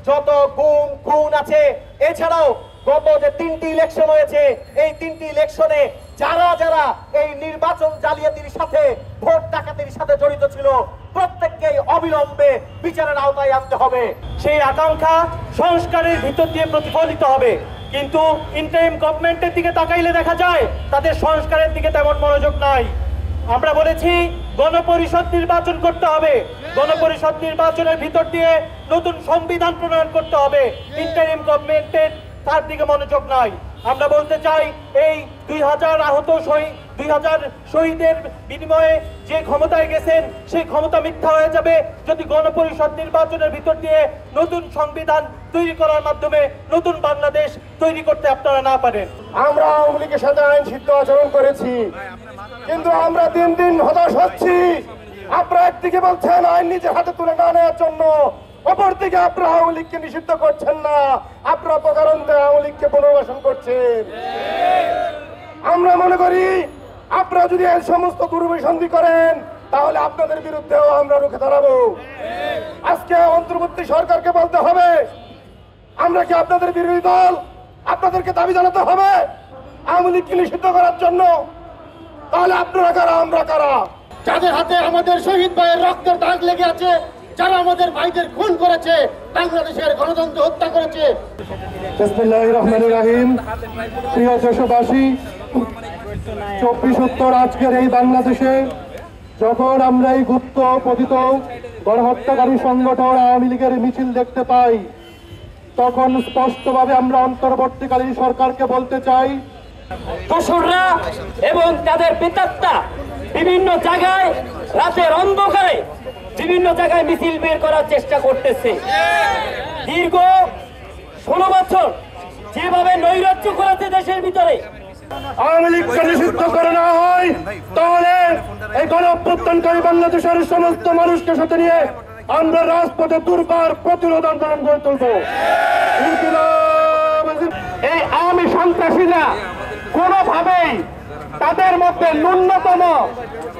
যত গুম খুন আছে, এছাড়াও গত যে 3টি ইলেকশন হয়েছে, এই 3টি ইলেকশনে যারা যারা এই নির্বাচন জালিয়াতির সাথে, ভোট ডাকাতির সাথে জড়িত ছিল, প্রত্যেককেই অবিলম্বে বিচারের আওতায় আনতে হবে। সেই আকাঙ্ক্ষা সংস্কারের ভিতর দিয়ে প্রতিফলিত হবে। কিন্তু ইন্টারিম গভর্নমেন্টের দিকে তাকাইলে দেখা যায় তাদের সংস্কারের দিকে তেমন মনোযোগ নাই। আমরা বলেছি গণপরিষদ নির্বাচন করতে হবে, গণপরিষদ নির্বাচনের ভিতর দিয়ে নতুন সংবিধান প্রণয়ন করতে হবে। ইন্টারিম গভর্নমেন্টের তার দিকে মনোযোগ নাই। আমরা বলতে চাই এই 2000 আহত শহীদ, 2000 শহীদের বিনিময়ে যে ক্ষমতায় গেছেন সেই ক্ষমতা মিথ্যা হয়ে যাবে যদি গণপরিষদ নির্বাচনের ভিতর দিয়ে নতুন সংবিধান তৈরি করার মাধ্যমে নতুন বাংলাদেশ তৈরি করতে আপনারা না পারেন। আমরা আওয়ামী লীগের সাথে আইন সিদ্ধ আচরণ করেছি, কিন্তু আমরা দিন দিন হতাশ হচ্ছি। আপনারা একদিকে বলছেন আইন নিজের হাতে তুলে না নেওয়ার জন্য, অপরদিকে আপনারা আওয়ামী লীগকে নিষিদ্ধ করছেন না, আপনারা প্রকারান্তে আওয়ামী লীগকে পুনর্বাসন করছেন। আমরা মনে করি আপনারা যদি এই সমস্ত দুর্বিসন্ধি করেন তাহলে আপনাদের বিরুদ্ধেও আমরা রুখে দাঁড়াবো। আজকে অন্তর্বর্তী সরকারকে বলতে হবে আমরা কি আপনাদের বিরোধী দল, আপনাদেরকে দাবি জানাতে হবে আওয়ামী লীগকে নিষিদ্ধ করার জন্য। তাহলে আপনারা কারা, আমরা কারা? যাদের হাতে আমাদের শহীদ ভাইয়ের রক্তের দাগ লেগে আছে, যারা আমাদের ভাইদের খুন করেছে, বাংলাদেশের গণতন্ত্র হত্যা করেছে। বিসমিল্লাহির রহমানির রহিম। প্রিয় দেশবাসী, 24 আজকের এই বাংলাদেশে যখন আমরা এই গুপ্ত পতিত গণহত্যাকারী সংগঠন আওয়ামী লীগের মিছিল দেখতে পাই, তখন স্পষ্টভাবে আমরা অন্তর্বর্তীকালীন সরকারকে বলতে চাই, দোসররা এবং তাদের প্রেতাত্মা বিভিন্ন জায়গায় রাতের অন্ধকারে বিভিন্ন জায়গায় মিছিল বের করার চেষ্টা করতেছে। দীর্ঘ 16 বছর যেভাবে নৈরাজ্য করেছে দেশের ভিতরে, আওয়ামী লীগকে নিষিদ্ধ করে না হয় তাহলে এই গণঅভ্যুত্থানকারী বাংলাদেশের সমস্ত মানুষকে সাথে নিয়ে আমরা রাজপথে দুর্বার প্রতিরোধ আন্দোলন গড়ে তুলব। এই আওয়ামী সন্ত্রাসীরা কোনোভাবেই তাদের মধ্যে ন্যূনতম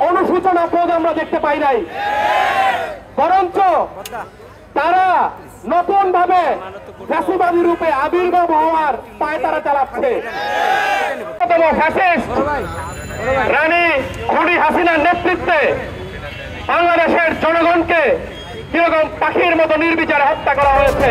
অনুশোচনা বোধ আমরা দেখতে পাই নাই, বরঞ্চ তারা নতুন ভাবে ফ্যাসিবাদী রূপে আবির্ভাব হওয়ার পায় তারা চালাচ্ছে। রানী খুনি হাসিনার নেতৃত্বে বাংলাদেশের জনগণকে কিরকম পাখির মতো নির্বিচারে হত্যা করা হয়েছে।